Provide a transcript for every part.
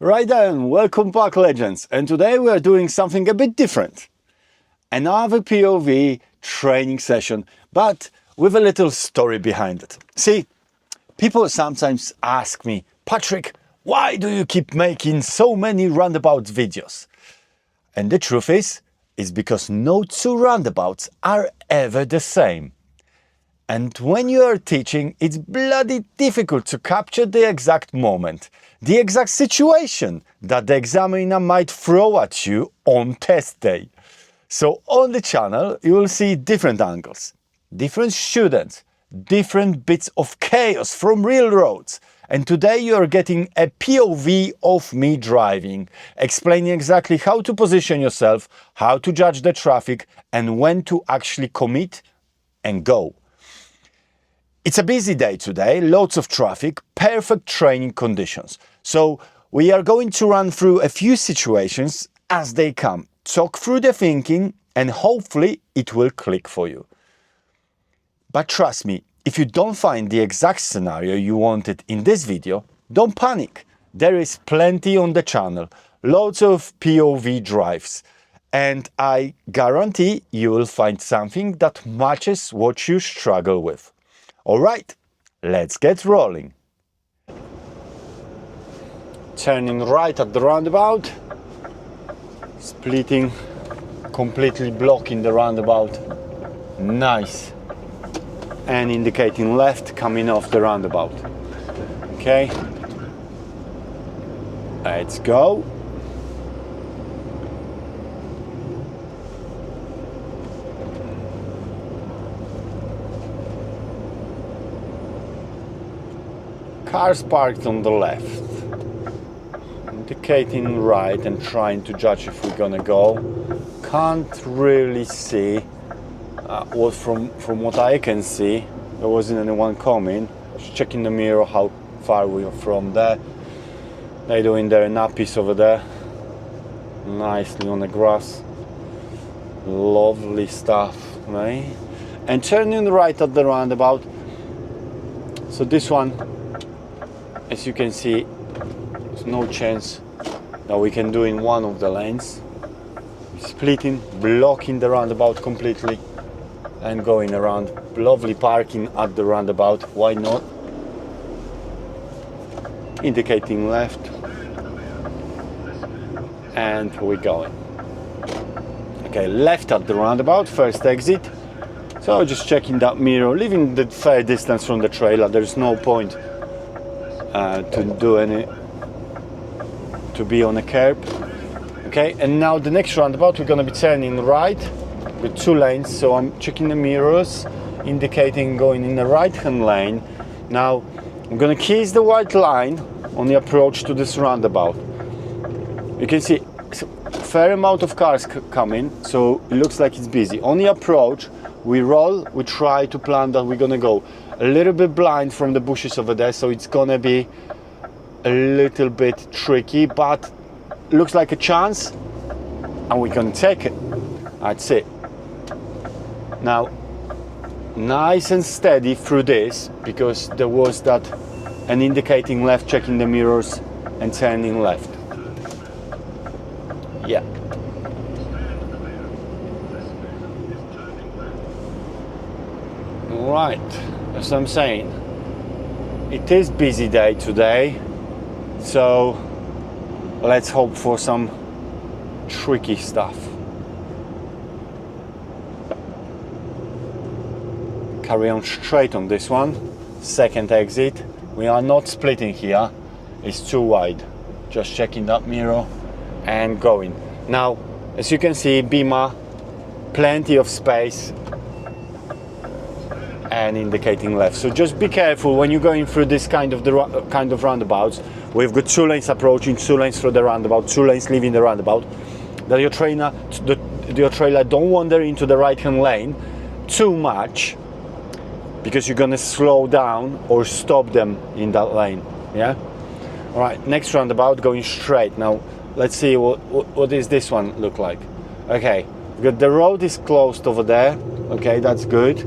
Right then, welcome back legends, and today we are doing something a bit different. Another POV training session, but with a little story behind it. See, people sometimes ask me, Patrick, why do you keep making so many roundabout videos? And the truth is because no two roundabouts are ever the same. And when you are teaching, it's bloody difficult to capture the exact moment, the exact situation that the examiner might throw at you on test day. So on the channel, you will see different angles, different students, different bits of chaos from real roads. And today you are getting a POV of me driving, explaining exactly how to position yourself, how to judge the traffic, and when to actually commit and go. It's a busy day today, loads of traffic, perfect training conditions. So we are going to run through a few situations as they come, talk through the thinking, and hopefully it will click for you. But trust me, if you don't find the exact scenario you wanted in this video, don't panic. There is plenty on the channel, loads of POV drives, and I guarantee you will find something that matches what you struggle with. Alright, let's get rolling. Turning right at the roundabout, splitting, completely blocking the roundabout. Nice. And indicating left coming off the roundabout. Okay, let's go. Cars parked on the left, indicating right and trying to judge if we're gonna go. Can't really see. From what I can see, there wasn't anyone coming. Just checking the mirror how far we are from there. They're doing their nappies over there, nicely on the grass. Lovely stuff, right? And turning right at the roundabout. So this one, as you can see, there's no chance that we can do in one of the lanes. Splitting, blocking the roundabout completely, and going around. Lovely parking at the roundabout, why not? Indicating left, and we're going. Okay, left at the roundabout, first exit. So just checking that mirror, leaving the fair distance from the trailer. There's no point to be on a curb. Okay, and now the next roundabout we're going to be turning right with two lanes. So I'm checking the mirrors, indicating going in the right hand lane. Now I'm going to kiss the white line on the approach to this roundabout. You can see a fair amount of cars coming, so it looks like it's busy. On the approach we roll, we try to plan that we're going to go a little bit blind from the bushes over there, so it's going to be a little bit tricky, but looks like a chance and we're going to take it. That's it. Now nice and steady through this, because there was that an indicating left, checking the mirrors and turning left. Yeah. Right, as I'm saying, it is busy day today, so let's hope for some tricky stuff. Carry on straight on this one, second exit. We are not splitting here, it's too wide. Just checking that mirror and going. Now, as you can see, Beamer, plenty of space, and indicating left. So just be careful when you're going through this kind of roundabouts. We've got two lanes approaching, two lanes through the roundabout, two lanes leaving the roundabout. That your trailer don't wander into the right hand lane too much, because you're gonna slow down or stop them in that lane. Yeah. All right. Next roundabout, going straight. Now let's see what is this one look like. Okay. The road is closed over there. Okay, that's good.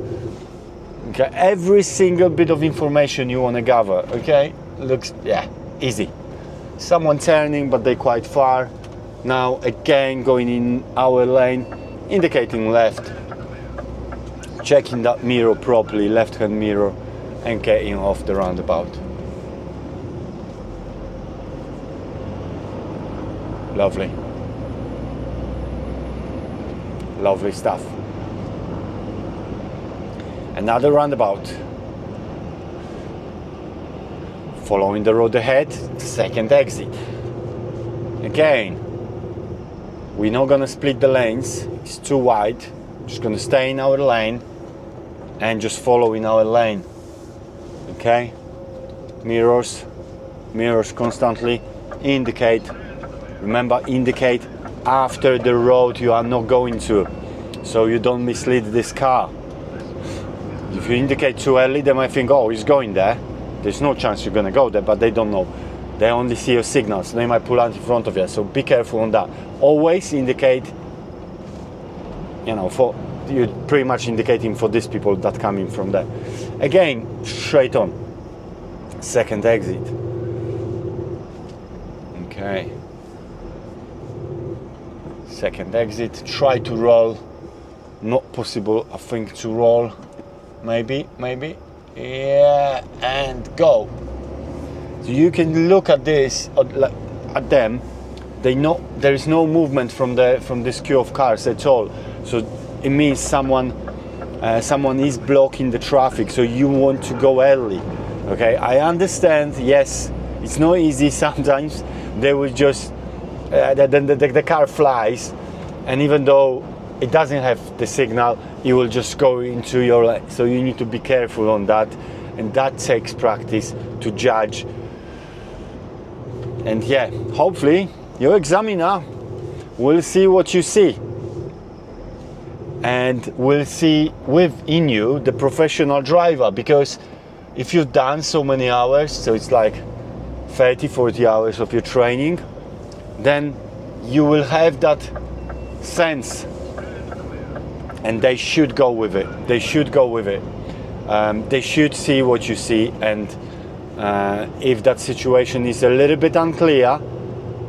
Okay, every single bit of information you want to gather. Okay, looks, yeah, easy. someone turning, but they're quite far. Now again going in our lane, indicating left, checking that mirror properly, left hand mirror, and getting off the roundabout. Lovely. Lovely stuff. Another roundabout. Following the road ahead, second exit. Again, we're not gonna split the lanes, it's too wide. Just gonna stay in our lane and just follow in our lane. Okay? Mirrors constantly indicate. Remember, indicate after the road you are not going to, so you don't mislead this car. If you indicate too early, they might think, oh, he's going there. There's no chance you're gonna go there, but they don't know. They only see your signals. They might pull out in front of you, so be careful on that. Always indicate, you know, for you're pretty much indicating for these people that come in from there. Again, straight on. Second exit. Okay. Second exit. Try to roll. Not possible, I think, to roll. Maybe. Yeah, and go. So you can look at this, at them. They know there is no movement from this queue of cars at all. So it means someone is blocking the traffic. So you want to go early. Okay, I understand. Yes, it's not easy sometimes. They will just the car flies, and even though it doesn't have the signal, it will just go into your lane. So you need to be careful on that, and that takes practice to judge. And yeah, hopefully your examiner will see what you see, and will see within you the professional driver. Because if you've done so many hours, so it's like 30-40 hours of your training, then you will have that sense, and they should go with it. They should see what you see, and if that situation is a little bit unclear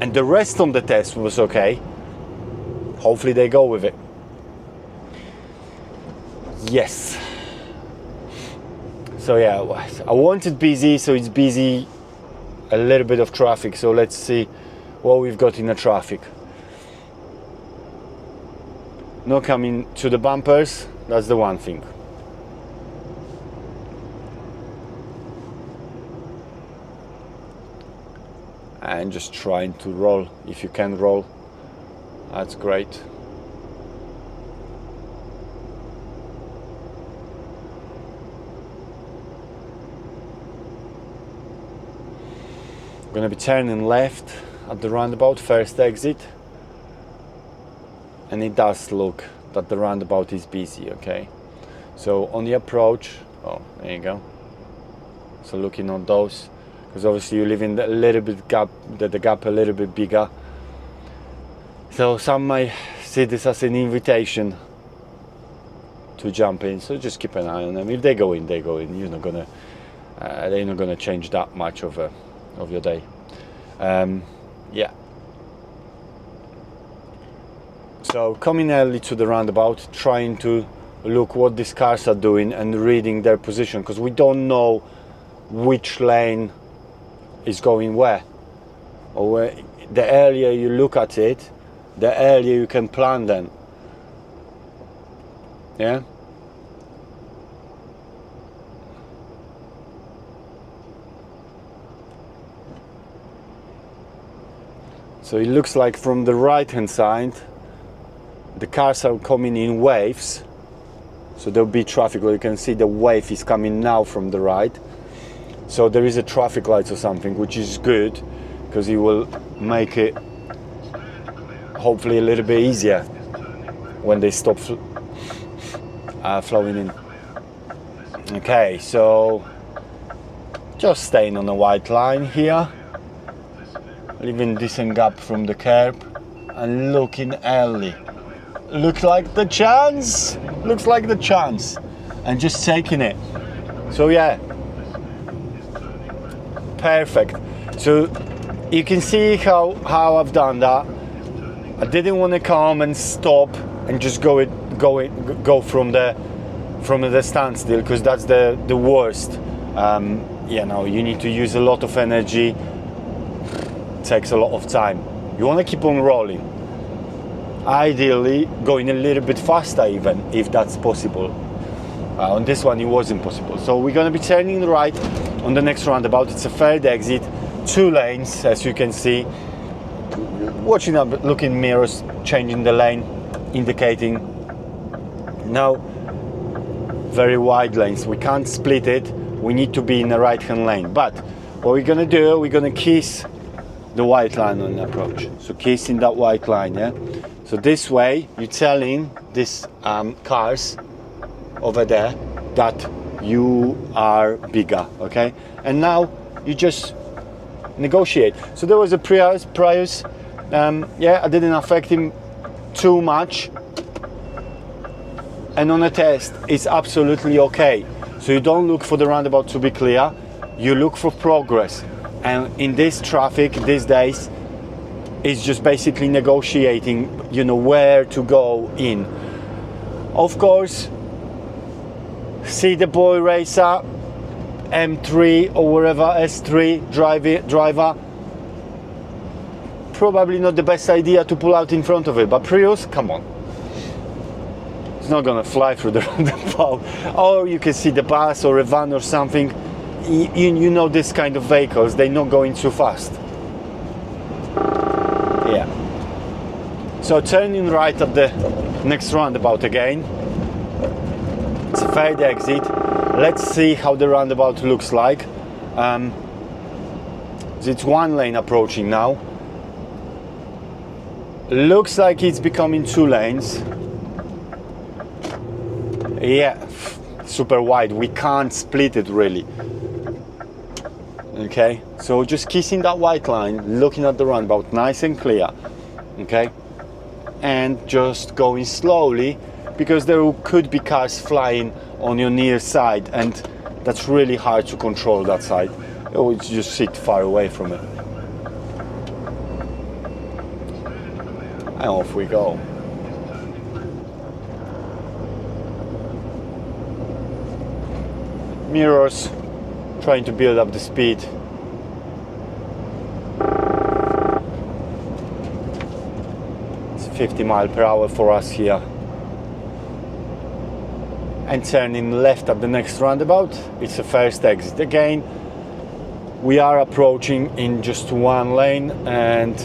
and the rest on the test was okay, hopefully they go with it. Yes. So yeah, I want it busy, so it's busy, a little bit of traffic. So let's see what we've got in the traffic. Not coming to the bumpers, that's the one thing. And just trying to roll. If you can roll, that's great. I'm gonna be turning left at the roundabout, first exit, and it does look that the roundabout is busy. Okay, so on the approach, oh, there you go. So looking on those, because obviously you live in a little bit gap, the gap a little bit bigger. So some might see this as an invitation to jump in. So just keep an eye on them. If they go in, they go in. You're not gonna, they're not gonna change that much of your day. Yeah. So coming early to the roundabout, trying to look what these cars are doing and reading their position, because we don't know which lane is going where. Or where, the earlier you look at it, the earlier you can plan then. Yeah. So it looks like from the right hand side the cars are coming in waves, so there'll be traffic. Well, you can see the wave is coming now from the right, so there is a traffic light or something, which is good because it will make it hopefully a little bit easier when they stop flowing in. Okay, so just staying on the white line here, leaving decent gap from the curb and looking early. Looks like the chance, and just taking it. So yeah, perfect. So you can see how I've done that. I didn't want to come and stop and just go from the standstill, because that's the worst. You know, you need to use a lot of energy. It takes a lot of time. You want to keep on rolling. Ideally, going a little bit faster, even if that's possible. On this one, it wasn't possible. So we're going to be turning right on the next roundabout. It's a third exit, 2 lanes, as you can see. Watching up, looking mirrors, changing the lane, indicating. Now, very wide lanes. We can't split it. We need to be in the right-hand lane. But what we're going to do, we're going to kiss the white line on the approach. So kissing that white line, yeah? So this way, you're telling these cars over there that you are bigger, okay? And now you just negotiate. So there was a Prius, yeah, I didn't affect him too much. And on a test, it's absolutely okay. So you don't look for the roundabout to be clear, you look for progress. And in this traffic these days, it's just basically negotiating, you know, where to go in. Of course, see the boy racer, M3 or wherever, S3 driver, probably not the best idea to pull out in front of it, but Prius, come on. It's not gonna fly through the roundabout. Or you can see the bus or a van or something. You know, this kind of vehicles, they're not going too fast. Yeah. So turning right at the next roundabout again. It's a third exit. Let's see how the roundabout looks like. It's 1 lane approaching now. Looks like it's becoming 2 lanes. Yeah, super wide. We can't split it really. Okay, so just kissing that white line, looking at the roundabout, nice and clear. Okay, and just going slowly, because there could be cars flying on your near side, and that's really hard to control that side. You just sit far away from it. And off we go. Mirrors, trying to build up the speed. It's 50 miles per hour for us here. And turning left at the next roundabout, it's the first exit. Again, we are approaching in just 1 lane and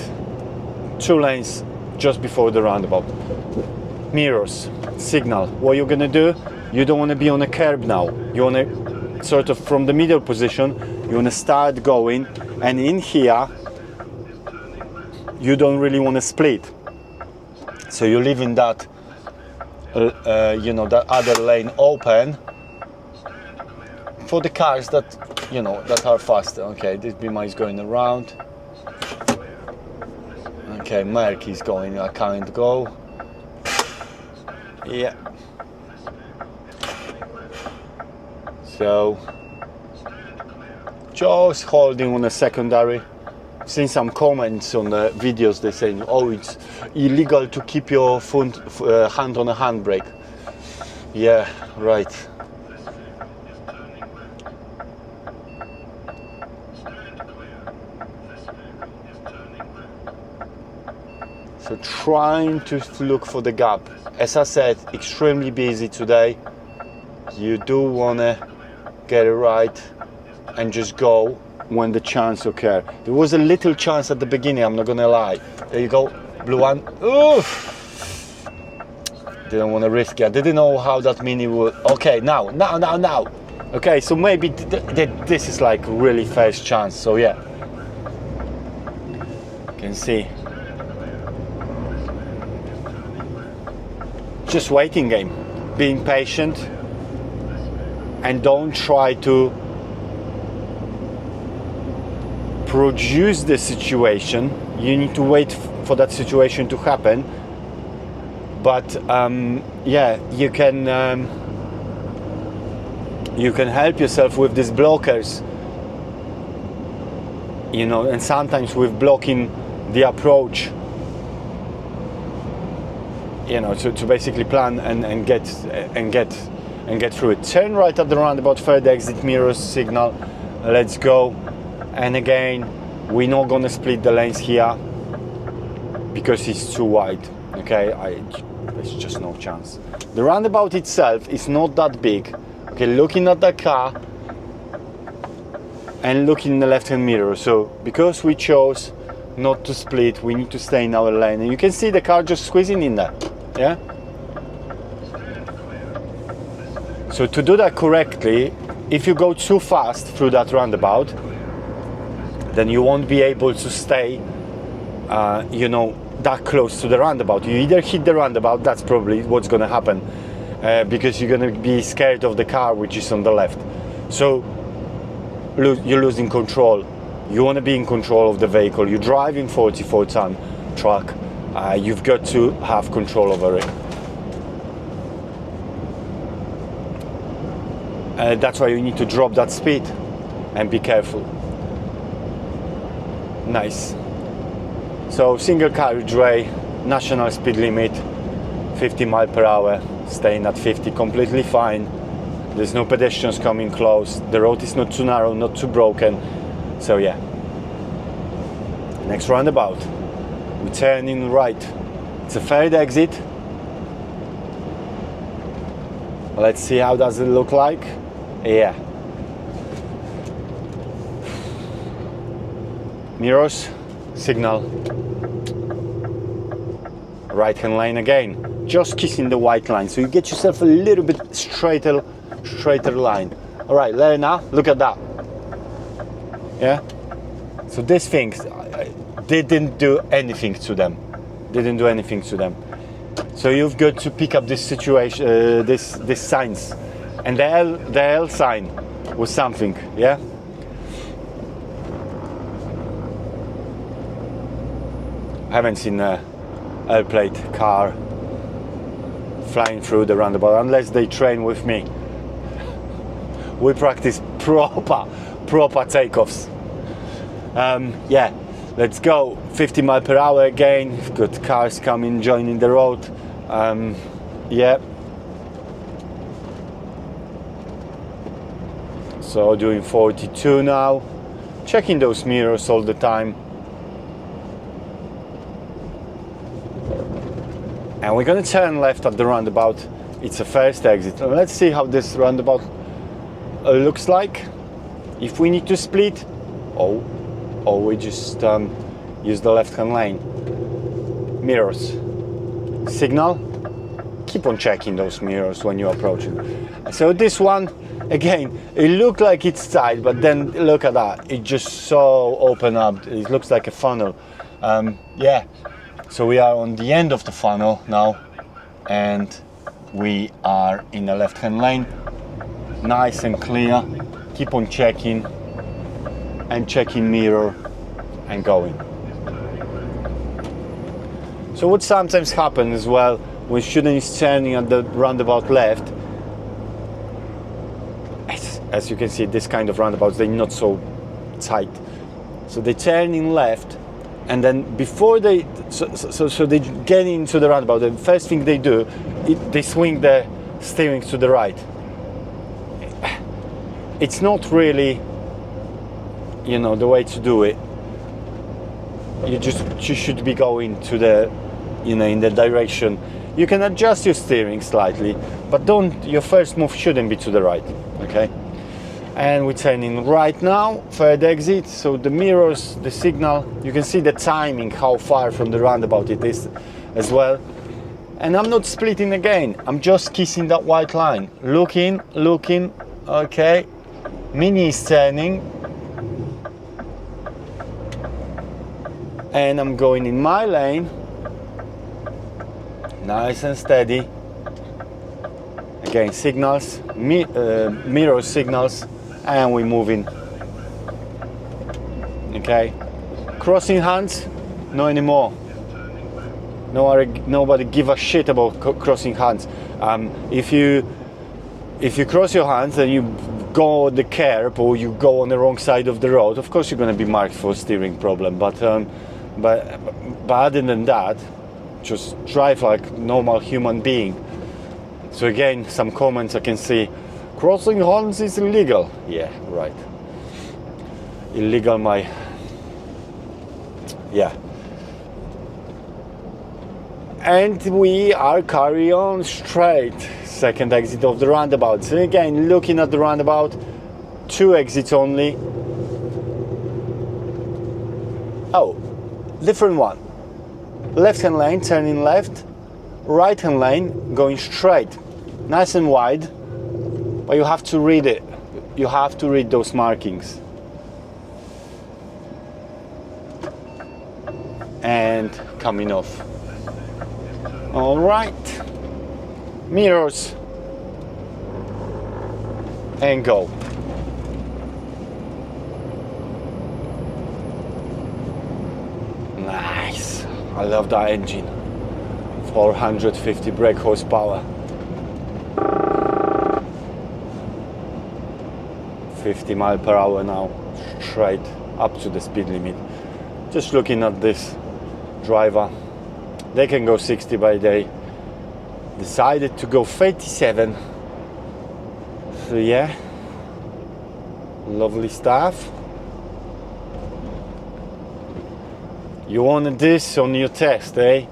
2 lanes just before the roundabout. Mirrors, signal. What you're gonna do, you don't want to be on a curb now. You want to sort of from the middle position, you want to start going, and in here you don't really want to split, so you're leaving that you know, that other lane open for the cars that, you know, that are faster. Okay, this Bima is going around. Okay, Merc is going, I can't go. Yeah. So, just holding on a secondary. Seen some comments on the videos, they're saying, oh, it's illegal to keep your hand on a handbrake. Yeah, right. So trying to look for the gap. As I said, extremely busy today. You do want to get it right and just go when the chance occurs. There was a little chance at the beginning, I'm not gonna lie. There you go, blue one. Oof! Didn't want to risk it. I didn't know how that mini would. Okay, now. Okay, so maybe this is like really first chance. So yeah, you can see. Just waiting game, being patient, and don't try to produce the situation. You need to wait for that situation to happen. But yeah, you can help yourself with these blockers. you know, and sometimes with blocking the approach, you know, to basically plan and get through it. Turn right at the roundabout, third exit, mirrors, signal, let's go. And again, we're not gonna split the lanes here because it's too wide, okay? There's just no chance. The roundabout itself is not that big, okay? Looking at the car and looking in the left-hand mirror. So because we chose not to split, we need to stay in our lane. And you can see the car just squeezing in there, yeah? So to do that correctly, if you go too fast through that roundabout, then you won't be able to stay, you know, that close to the roundabout. You either hit the roundabout, that's probably what's gonna happen, because you're gonna be scared of the car which is on the left. So you're losing control. You wanna be in control of the vehicle. You're driving 44-ton truck. You've got to have control over it. That's why you need to drop that speed and be careful. Nice. So single carriageway, national speed limit, 50 miles per hour, staying at 50, completely fine. There's no pedestrians coming close. The road is not too narrow, not too broken. So yeah. Next roundabout, we turn in right. It's a third exit. Let's see how does it look like. Yeah. Mirrors, signal. Right hand lane again. Just kissing the white line, so you get yourself a little bit straighter line. All right, Lena, look at that. Yeah. So these things didn't do anything to them. Didn't do anything to them. So you've got to pick up this situation, this signs, and the L sign was something. Yeah. I haven't seen a L plate car flying through the roundabout unless they train with me. We practice proper takeoffs. Yeah, let's go. 50 miles per hour again. We've got cars coming, joining the road. Yeah. So doing 42 now. Checking those mirrors all the time. And we're gonna turn left at the roundabout. It's a first exit. Let's see how this roundabout looks like. If we need to split, or we just use the left-hand lane. Mirrors, signal. Keep on checking those mirrors when you're approaching. So this one, again, it looked like it's tight, but then look at that. It just so open up. It looks like a funnel. Yeah. So we are on the end of the funnel now, and we are in the left-hand lane. Nice and clear. Keep on checking and checking mirror and going. So what sometimes happens as well when student is turning at the roundabout left, as you can see, this kind of roundabouts, they're not so tight. So they turn in left, and then before they they get into the roundabout, the first thing they do, they swing the steering to the right. It's not really, you know, the way to do it. You should be going to the, you know, in the direction. You can adjust your steering slightly, but your first move shouldn't be to the right, okay? And we're turning right now, third exit. So the mirrors, the signal, you can see the timing, how far from the roundabout it is as well. And I'm not splitting again. I'm just kissing that white line. Looking, okay. Mini is turning. And I'm going in my lane. Nice and steady. Again, signals, mirror signals. And we're moving. Okay, crossing hands, no anymore. Nobody give a shit about crossing hands. If you cross your hands, then you go on the curb or you go on the wrong side of the road, of course you're going to be marked for steering problem, but other than that, just drive like normal human being. So again, some comments I can see, crossing horns is illegal. Yeah, right. Illegal, yeah. And we are carry on straight. Second exit of the roundabout. So again, looking at the roundabout, 2 exits only. Oh, different one. Left hand lane turning left, right hand lane going straight. Nice and wide, but you have to read it. You have to read those markings. And coming off. All right, mirrors, and go. Nice, I love that engine. 450 brake horsepower. 50 miles per hour now, straight up to the speed limit. Just looking at this driver, they can go 60, but they decided to go 37. So yeah, lovely stuff. You wanted this on your test, eh?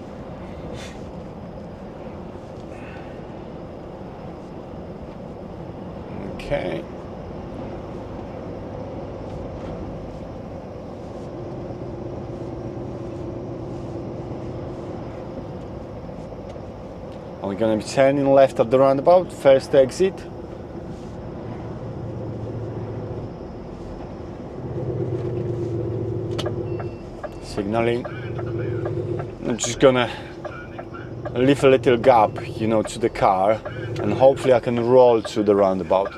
Okay. We're going to be turning left at the roundabout, first exit. Signaling. I'm just going to leave a little gap, you know, to the car, and hopefully I can roll to the roundabout.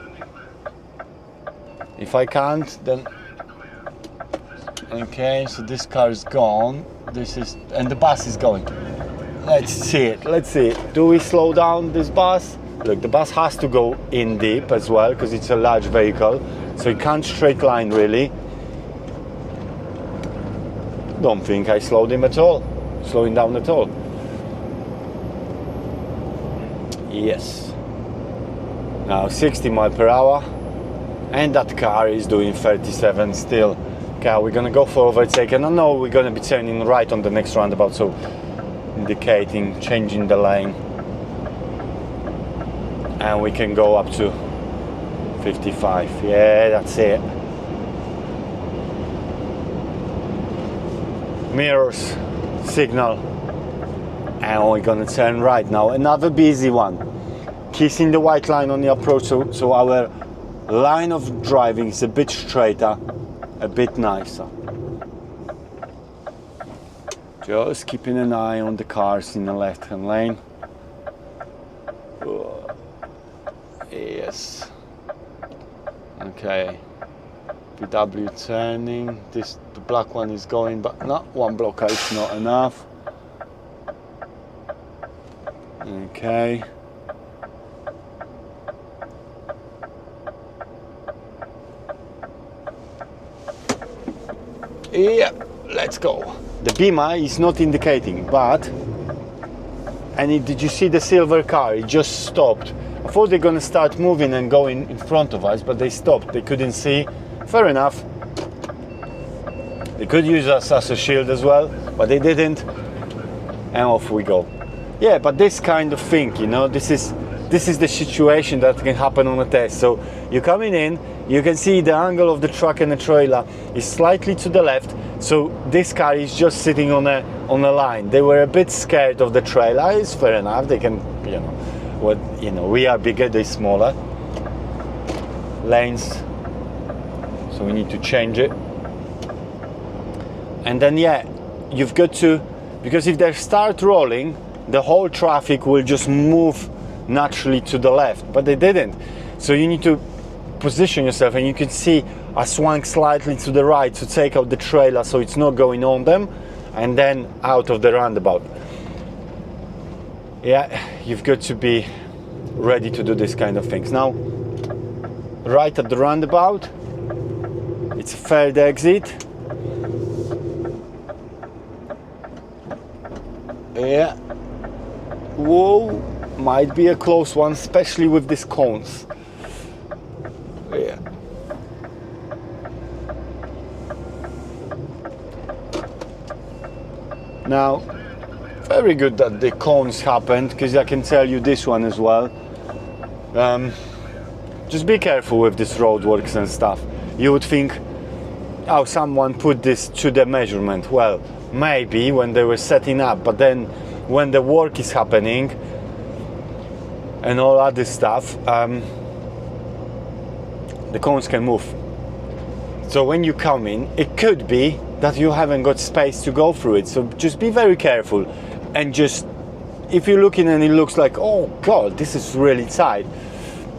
If I can't, then... Okay, so this car is gone. And the bus is going. Let's see it, let's see it. Do we slow down this bus? Look, the bus has to go in deep as well because it's a large vehicle, so it can't straight line really. Don't think I slowed him at all, slowing down at all. Yes. Now 60 miles per hour, and that car is doing 37 still. Okay, we're gonna go for overtake, and I know we're gonna be turning right on the next roundabout, so indicating changing the lane, and we can go up to 55. Yeah, that's it. Mirrors, signal, and we're gonna turn right now. Another busy one, kissing the white line on the approach, so our line of driving is a bit straighter, a bit nicer. Just keeping an eye on the cars in the left-hand lane. Yes. Okay. VW turning. The black one is going, but not one blocker is not enough. Okay. Yeah, let's go. The beamer is not indicating, but did you see the silver car? It just stopped. I thought they're gonna start moving and going in front of us, but they stopped. They couldn't see. Fair enough. They could use us as a shield as well, but they didn't. And off we go. Yeah, but this kind of thing, you know, this is the situation that can happen on a test. So you're coming in, you can see the angle of the truck and the trailer is slightly to the left. So this car is just sitting on a line. They were a bit scared of the trailer. It's fair enough. They can, we are bigger, they're smaller. Lanes. So we need to change it. And then yeah, you've got to, because if they start rolling, the whole traffic will just move naturally to the left, but they didn't. So you need to position yourself, and you can see I swung slightly to the right to take out the trailer so it's not going on them, and then out of the roundabout. Yeah, you've got to be ready to do this kind of things. Now right at the roundabout. It's a third exit. Yeah. Whoa, might be a close one, especially with these cones. Yeah. Now, very good that the cones happened, because I can tell you this one as well. Just be careful with these roadworks and stuff. You would think, oh, someone put this to the measurement. Well, maybe when they were setting up, but then when the work is happening and all other stuff, the cones can move. So when you come in, it could be that you haven't got space to go through it. So just be very careful, and just, if you're looking and it looks like, oh God, this is really tight,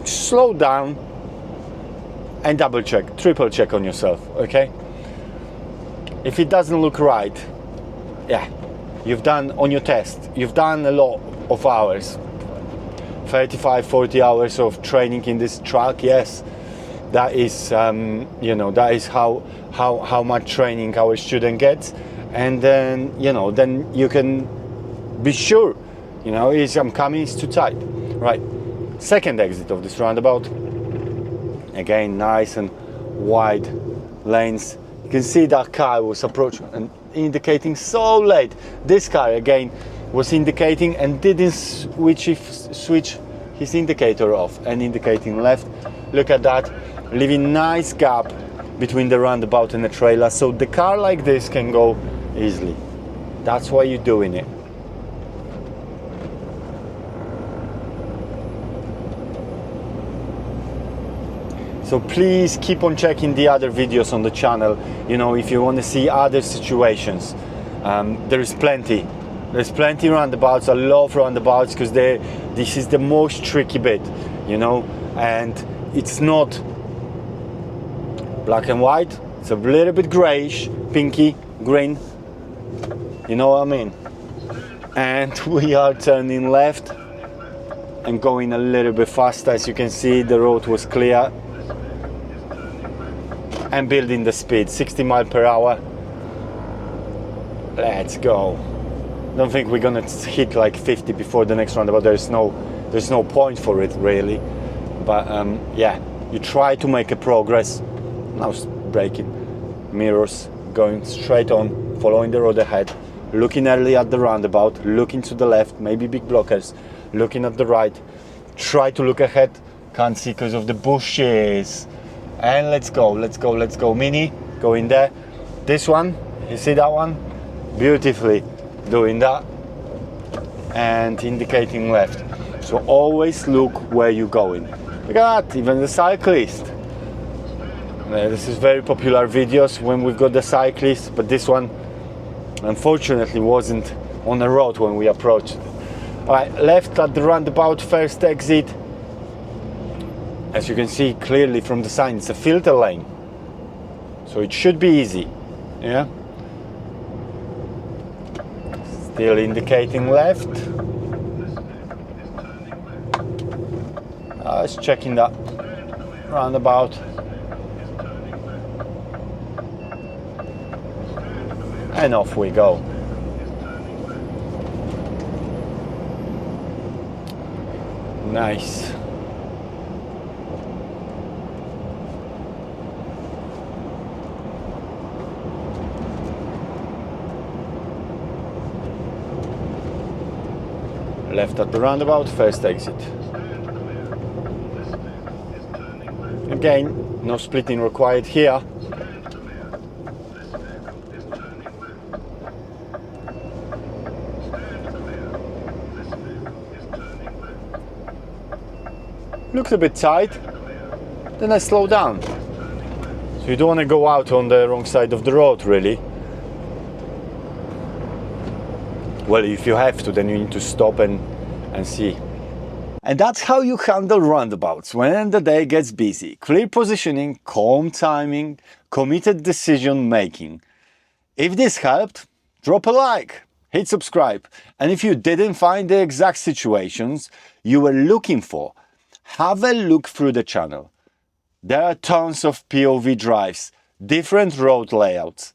just slow down and double check, triple check on yourself, okay? If it doesn't look right, yeah, you've done on your test, you've done a lot of hours, 35, 40 hours of training in this truck, yes. That is, you know, that is how much training our student gets, and then, you know, then you can be sure, you know, I'm coming, it's too tight. Right, second exit of this roundabout. Again, nice and wide lanes. You can see that car was approaching and indicating so late. This car again was indicating and didn't switch his indicator off and indicating left. Look at that, leaving nice gap between the roundabout and the trailer, so the car like this can go easily. That's why you're doing it. So please keep on checking the other videos on the channel, you know, if you want to see other situations. There is plenty. There's plenty roundabouts. I love roundabouts because this is the most tricky bit, you know, and it's not black and white. It's a little bit grayish, pinky, green, you know what I mean? And we are turning left and going a little bit faster. As you can see, the road was clear, and building the speed, 60 miles per hour. Let's go. Don't think we're gonna hit like 50 before the next roundabout. There's no point for it really, but yeah, you try to make a progress. Now braking, mirrors, going straight on, following the road ahead, looking early at the roundabout, looking to the left, maybe big blockers, looking at the right, try to look ahead, can't see because of the bushes. And let's go, let's go, let's go. Mini, go in there. This one, you see that one? Beautifully doing that and indicating left. So always look where you're going. Look at that, even the cyclist. This is very popular videos when we've got the cyclist, but this one unfortunately wasn't on the road when we approached. Alright, left at the roundabout, first exit. As you can see clearly from the sign, it's a filter lane, so it should be easy. Yeah, still indicating left. Let's checking that roundabout. And off we go. Nice. Left at the roundabout, first exit. Again, no splitting required here. Looks a bit tight, then I slow down. So you don't want to go out on the wrong side of the road really. Well, if you have to, then you need to stop and see. And that's how you handle roundabouts when the day gets busy. Clear positioning, calm timing, committed decision making. If this helped, drop a like, hit subscribe. And if you didn't find the exact situations you were looking for, have a look through the channel. There are tons of POV drives, different road layouts,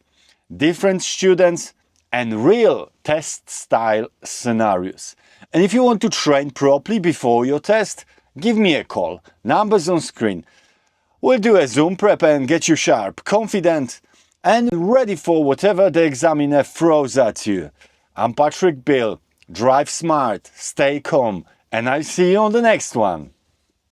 different students, and real test-style scenarios. And if you want to train properly before your test, give me a call. Numbers on screen. We'll do a Zoom prep and get you sharp, confident, and ready for whatever the examiner throws at you. I'm Patrick Biel. Drive smart, stay calm, and I'll see you on the next one.